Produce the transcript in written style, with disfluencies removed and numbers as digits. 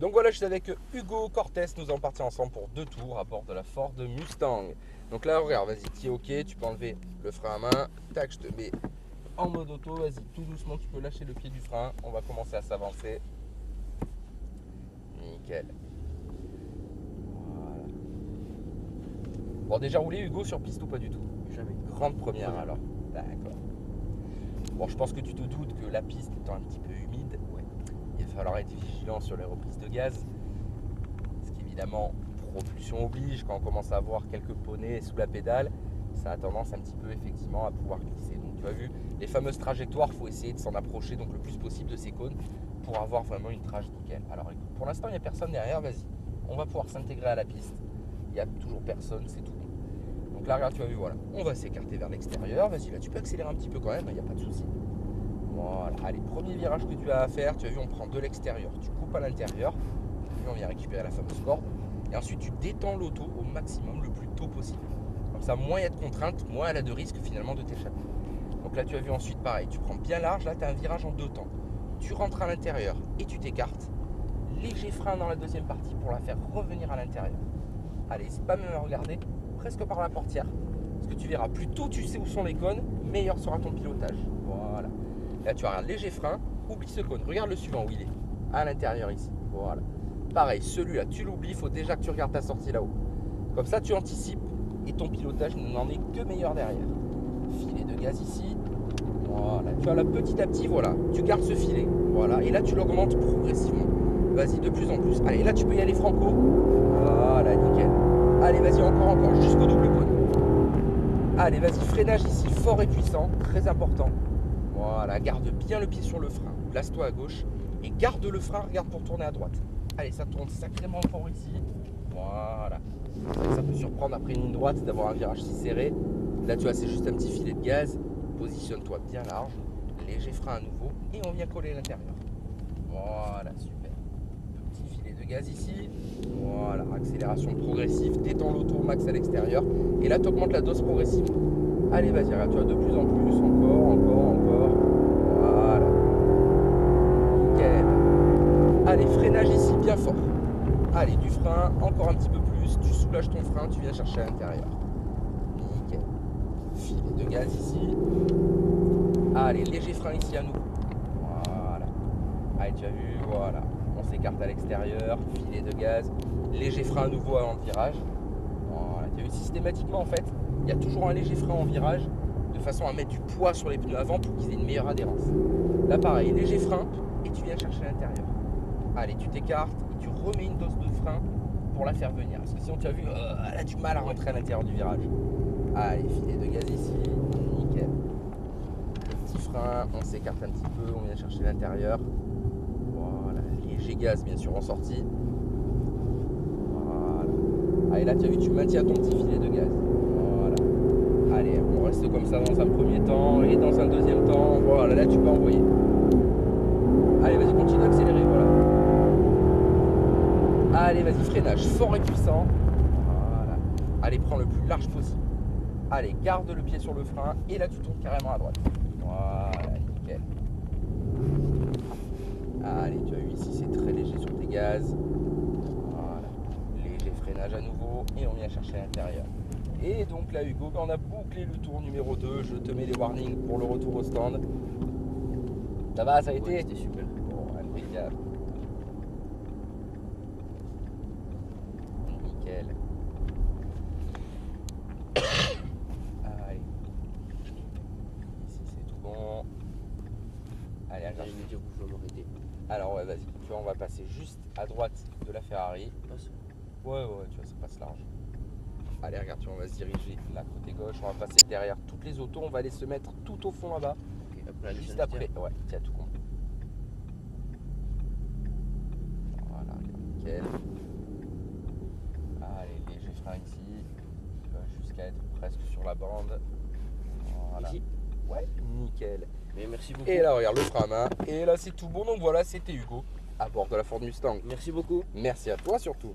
Donc voilà, je suis avec Hugo Cortés, nous allons partir ensemble pour 2 tours à bord de la Ford Mustang. Donc là, regarde, vas-y, tu es ok, tu peux enlever le frein à main. Tac, je te mets en mode auto, vas-y, tout doucement, tu peux lâcher le pied du frein. On va commencer à s'avancer. Nickel. Voilà. Bon, déjà roulé Hugo sur piste ou pas du tout? Jamais. Grande première alors. D'accord. Bon, je pense que tu te doutes que la piste étant un petit peu humide, ouais, il va falloir être vigilant sur les reprises de gaz. Parce qu'évidemment, propulsion oblige, quand on commence à avoir quelques poneys sous la pédale, ça a tendance un petit peu effectivement à pouvoir glisser. Donc tu as vu, les fameuses trajectoires, il faut essayer de s'en approcher donc le plus possible de ces cônes pour avoir vraiment une trajectoire nickel. Alors écoute, pour l'instant il n'y a personne derrière, vas-y, on va pouvoir s'intégrer à la piste. Il n'y a toujours personne, c'est tout. Donc là regarde, tu as vu, voilà, on va s'écarter vers l'extérieur, vas-y là tu peux accélérer un petit peu quand même, il n'y a pas de souci. Voilà, allez, premier virage que tu as à faire, tu as vu, on prend de l'extérieur, tu coupes à l'intérieur, on vient récupérer la fameuse corde, et ensuite tu détends l'auto au maximum le plus tôt possible. Comme ça, moins il y a de contraintes, moins elle a de risque finalement de t'échapper. Donc là tu as vu ensuite pareil, tu prends bien large, là tu as un virage en 2 temps. Tu rentres à l'intérieur et tu t'écartes. Léger frein dans la deuxième partie pour la faire revenir à l'intérieur. Allez, c'est pas même à regarder, presque par la portière. Parce que tu verras, plus tôt tu sais où sont les cônes, meilleur sera ton pilotage. Voilà. Là tu as un léger frein, oublie ce cône, regarde le suivant où il est. À l'intérieur ici. Voilà. Pareil, celui-là, tu l'oublies, il faut déjà que tu regardes ta sortie là-haut. Comme ça, tu anticipes et ton pilotage n'en est que meilleur derrière. Filet de gaz ici. Voilà, tu as là petit à petit, voilà, tu gardes ce filet. Voilà, et là, tu l'augmentes progressivement. Vas-y, de plus en plus. Allez, là, tu peux y aller franco. Voilà, nickel. Allez, vas-y, encore, jusqu'au double cône. Allez, vas-y, freinage ici, fort et puissant, très important. Voilà, garde bien le pied sur le frein. Place-toi à gauche et garde le frein, regarde pour tourner à droite. Allez, ça tourne sacrément fort ici. Voilà. Ça peut surprendre après une ligne droite d'avoir un virage si serré. Là, tu vois, c'est juste un petit filet de gaz. Positionne-toi bien large. Léger frein à nouveau. Et on vient coller l'intérieur. Voilà, super. Petit filet de gaz ici. Voilà, accélération progressive. Détends l'auto au max à l'extérieur. Et là, tu augmentes la dose progressivement. Allez, vas-y, regarde, tu vois, de plus en plus. Encore. Voilà. Nickel. Allez, freinage ici, bien fort. Allez, du frein, encore un petit peu plus. Tu soulages ton frein, tu viens chercher à l'intérieur. Nickel. Filet de gaz ici. Allez, léger frein ici à nouveau. Voilà. Allez, tu as vu, voilà. On s'écarte à l'extérieur. Filet de gaz. Léger frein à nouveau avant le virage. Voilà. Tu as vu, systématiquement, en fait, il y a toujours un léger frein en virage de façon à mettre du poids sur les pneus avant pour qu'ils aient une meilleure adhérence. Là, pareil, léger frein et tu viens chercher à l'intérieur. Allez, tu t'écartes et tu remets une dose de frein pour la faire venir. Parce que sinon, tu as vu, elle a du mal à rentrer à l'intérieur du virage. Allez, filet de gaz ici, nickel. Le petit frein, on s'écarte un petit peu, on vient chercher l'intérieur. Voilà, léger gaz bien sûr en sortie. Voilà. Allez, là, tu as vu, tu maintiens ton petit filet de gaz. Voilà. Allez, on reste comme ça dans un premier temps et dans un deuxième temps. Voilà, là, tu peux envoyer. Allez, vas-y, continue d'accélérer, voilà. Allez, vas-y, freinage fort et puissant. Voilà. Allez, prends le plus large possible. Allez, garde le pied sur le frein et là, tu tournes carrément à droite. Voilà, nickel. Allez, tu as vu ici, c'est très léger sur tes gaz. Voilà. Léger freinage à nouveau et on vient chercher à l'intérieur. Et donc là, Hugo, on a bouclé le tour numéro 2. Je te mets les warnings pour le retour au stand. Ça va, ça a été? C'était super. Bon, impeccable. Nickel. Allez. Ici, c'est tout bon. Allez, regarde. J'allais me dire où je dois m'arrêter. Alors, ouais, vas-y. Tu vois, on va passer juste à droite de la Ferrari. Passe. Ouais, tu vois, ça passe large. Allez, regarde, tu vois, on va se diriger là, côté gauche. On va passer derrière toutes les autos. On va aller se mettre tout au fond là-bas. Ok, après, Juste après. Ouais, tu as tout compris. Voilà, regarde, nickel. Allez, léger frein ici. Tu vas jusqu'à être presque sur la bande. Voilà. Ici. Ouais, nickel. Mais merci beaucoup. Et là, regarde le frein à main. Et là, c'est tout bon. Donc voilà, c'était Hugo à bord de la Ford Mustang. Merci beaucoup. Merci à toi surtout.